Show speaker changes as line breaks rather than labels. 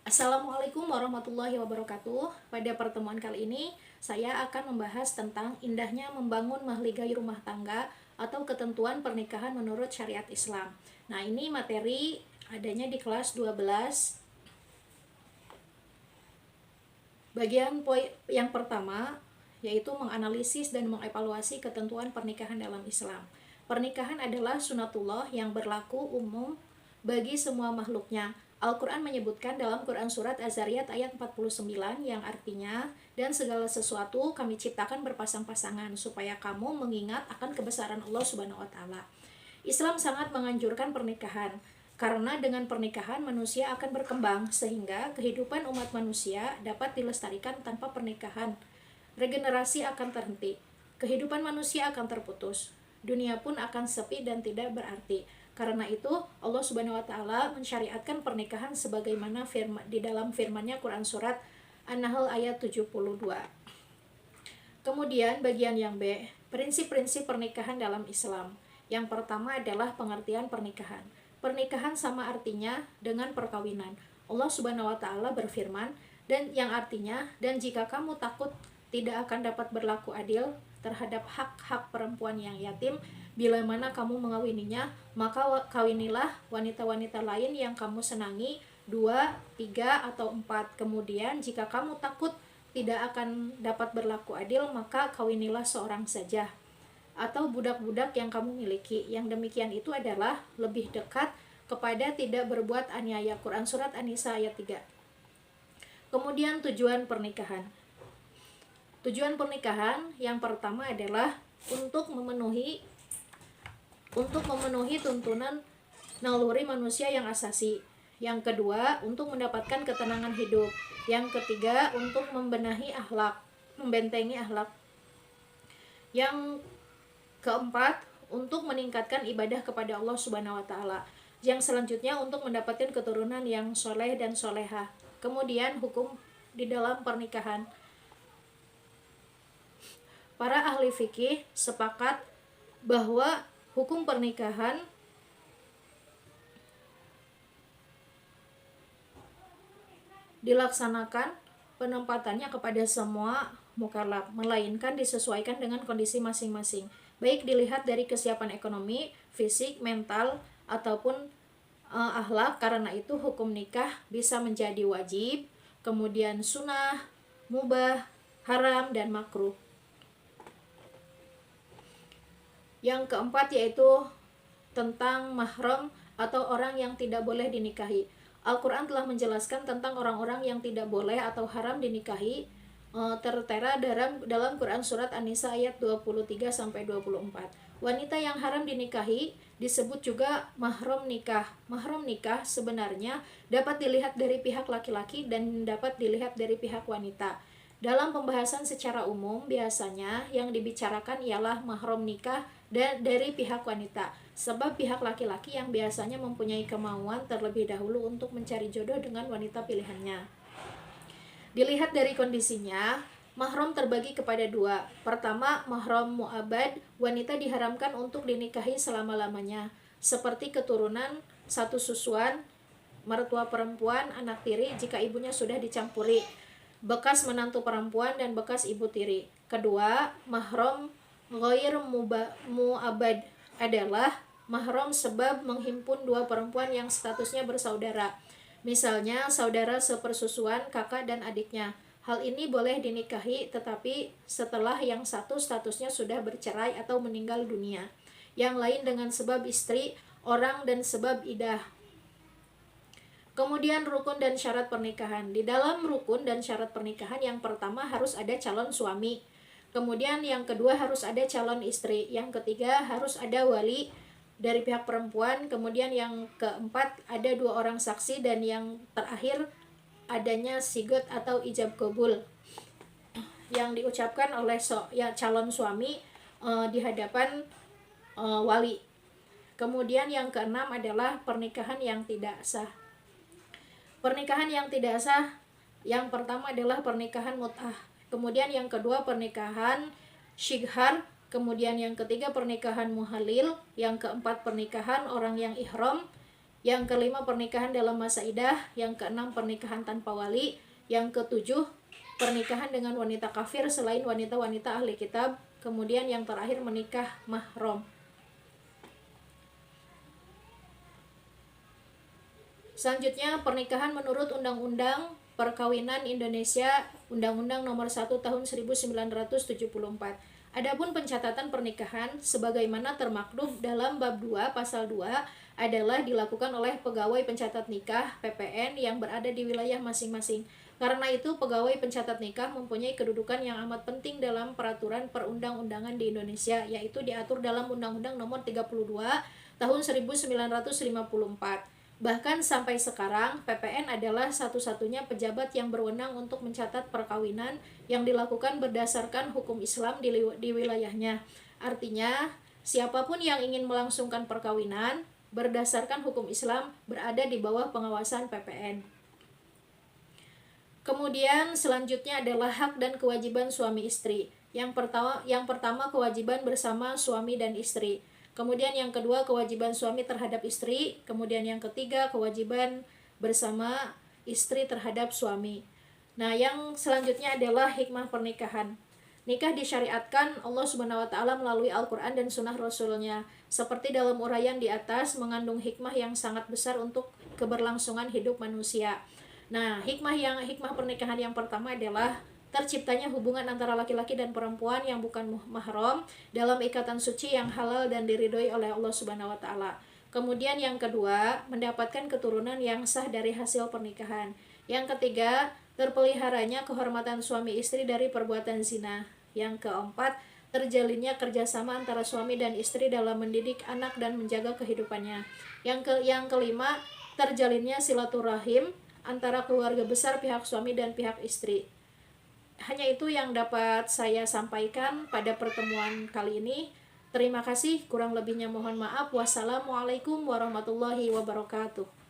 Assalamualaikum warahmatullahi wabarakatuh. Pada pertemuan kali ini, saya akan membahas tentang indahnya membangun mahligai rumah tangga atau ketentuan pernikahan menurut syariat Islam. Nah, ini materi adanya di kelas 12. Bagian poin yang pertama yaitu menganalisis dan mengevaluasi ketentuan pernikahan dalam Islam. Pernikahan adalah sunatullah yang berlaku umum bagi semua makhluknya. Al-Quran menyebutkan dalam Quran Surat Az-Zariyat ayat 49 yang artinya, dan segala sesuatu kami ciptakan berpasang-pasangan supaya kamu mengingat akan kebesaran Allah Subhanahu wa Ta'ala. Islam sangat menganjurkan pernikahan karena dengan pernikahan manusia akan berkembang sehingga kehidupan umat manusia dapat dilestarikan tanpa pernikahan. Regenerasi akan terhenti, kehidupan manusia akan terputus, dunia pun akan sepi dan tidak berarti. Karena itu Allah Subhanahu wa Ta'ala mensyariatkan pernikahan sebagaimana di dalam firman-Nya Quran Surat An-Nahl ayat 72. Kemudian bagian yang B, prinsip-prinsip pernikahan dalam Islam. Yang pertama adalah pengertian pernikahan. Pernikahan sama artinya dengan perkawinan. Allah Subhanahu wa Ta'ala berfirman, dan yang artinya, dan jika kamu takut tidak akan dapat berlaku adil terhadap hak-hak perempuan yang yatim, bila mana kamu mengawininya, maka kawinilah wanita-wanita lain yang kamu senangi, 2, 3, atau 4. Kemudian jika kamu takut tidak akan dapat berlaku adil, maka kawinilah seorang saja atau budak-budak yang kamu miliki. Yang demikian itu adalah lebih dekat kepada tidak berbuat aniaya. Quran Surat An-Nisa ayat 3. Kemudian tujuan pernikahan. Tujuan pernikahan yang pertama adalah untuk memenuhi tuntunan naluri manusia yang asasi. Yang kedua, untuk mendapatkan ketenangan hidup. Yang ketiga, untuk membentengi akhlak. Yang keempat, untuk meningkatkan ibadah kepada Allah Subhanahu wa Ta'ala. Yang selanjutnya untuk mendapatkan keturunan yang soleh dan soleha. Kemudian hukum di dalam pernikahan. Para ahli fikih sepakat bahwa hukum pernikahan dilaksanakan penempatannya kepada semua mukallaf, melainkan disesuaikan dengan kondisi masing-masing, baik dilihat dari kesiapan ekonomi, fisik, mental, ataupun akhlak. Karena itu hukum nikah bisa menjadi wajib, kemudian sunnah, mubah, haram, dan makruh. Yang keempat yaitu tentang mahram atau orang yang tidak boleh dinikahi. Al-Quran telah menjelaskan tentang orang-orang yang tidak boleh atau haram dinikahi, tertera dalam Quran Surat An-Nisa ayat 23-24. Wanita yang haram dinikahi disebut juga mahram nikah. Mahram nikah sebenarnya dapat dilihat dari pihak laki-laki dan dapat dilihat dari pihak wanita. Dalam pembahasan secara umum, biasanya yang dibicarakan ialah mahram nikah dari pihak wanita, sebab pihak laki-laki yang biasanya mempunyai kemauan terlebih dahulu untuk mencari jodoh dengan wanita pilihannya. Dilihat dari kondisinya, mahram terbagi kepada 2. Pertama, mahram mu'abad, wanita diharamkan untuk dinikahi selama-lamanya, seperti keturunan, satu susuan, mertua perempuan, anak tiri jika ibunya sudah dicampuri, bekas menantu perempuan, dan bekas ibu tiri. Kedua, mahram ghair mu'abad adalah mahram sebab menghimpun 2 perempuan yang statusnya bersaudara. Misalnya saudara sepersusuan, kakak dan adiknya. Hal ini boleh dinikahi tetapi setelah yang satu statusnya sudah bercerai atau meninggal dunia. Yang lain dengan sebab istri, orang, dan sebab idah. Kemudian rukun dan syarat pernikahan. Di dalam rukun dan syarat pernikahan yang pertama harus ada calon suami. Kemudian yang kedua harus ada calon istri. Yang ketiga harus ada wali dari pihak perempuan. Kemudian yang keempat ada 2 orang saksi. Dan yang terakhir adanya sigot atau ijab kabul yang diucapkan oleh calon suami di hadapan wali. Kemudian yang keenam adalah pernikahan yang tidak sah. Pernikahan yang tidak sah yang pertama adalah pernikahan mut'ah. Kemudian yang kedua pernikahan syighar, kemudian yang ketiga pernikahan muhalil, yang keempat pernikahan orang yang ihram, Yang kelima, pernikahan dalam masa idah. Yang keenam, pernikahan tanpa wali. Yang ketujuh, pernikahan dengan wanita kafir selain wanita-wanita ahli kitab. Kemudian yang terakhir, menikah mahram. Selanjutnya, pernikahan menurut Undang-Undang Perkawinan Indonesia, Undang-Undang Nomor 1 Tahun 1974. Adapun pencatatan pernikahan sebagaimana termaktub dalam bab 2 pasal 2 adalah dilakukan oleh pegawai pencatat nikah (PPN) yang berada di wilayah masing-masing. Karena itu, pegawai pencatat nikah mempunyai kedudukan yang amat penting dalam peraturan perundang-undangan di Indonesia, yaitu diatur dalam Undang-Undang Nomor 32 Tahun 1954. Bahkan sampai sekarang, PPN adalah satu-satunya pejabat yang berwenang untuk mencatat perkawinan yang dilakukan berdasarkan hukum Islam di wilayahnya. Artinya, siapapun yang ingin melangsungkan perkawinan berdasarkan hukum Islam berada di bawah pengawasan PPN. Kemudian selanjutnya adalah hak dan kewajiban suami istri. Yang pertama kewajiban bersama suami dan istri. Kemudian yang kedua, kewajiban suami terhadap istri. Kemudian yang ketiga, kewajiban bersama istri terhadap suami. Nah, yang selanjutnya adalah hikmah pernikahan. Nikah disyariatkan Allah Subhanahu wa taala melalui Al-Qur'an dan sunnah Rasulnya. Seperti dalam uraian di atas, mengandung hikmah yang sangat besar untuk keberlangsungan hidup manusia. Nah, hikmah pernikahan yang pertama adalah terciptanya hubungan antara laki-laki dan perempuan yang bukan mahram dalam ikatan suci yang halal dan diridhoi oleh Allah Subhanahu wa taala. Kemudian yang kedua, mendapatkan keturunan yang sah dari hasil pernikahan. Yang ketiga, terpeliharanya kehormatan suami istri dari perbuatan zina. Yang keempat, terjalinnya kerjasama antara suami dan istri dalam mendidik anak dan menjaga kehidupannya. Yang kelima, terjalinnya silaturahim antara keluarga besar pihak suami dan pihak istri. Hanya itu yang dapat saya sampaikan pada pertemuan kali ini. Terima kasih, kurang lebihnya mohon maaf. Wassalamualaikum warahmatullahi wabarakatuh.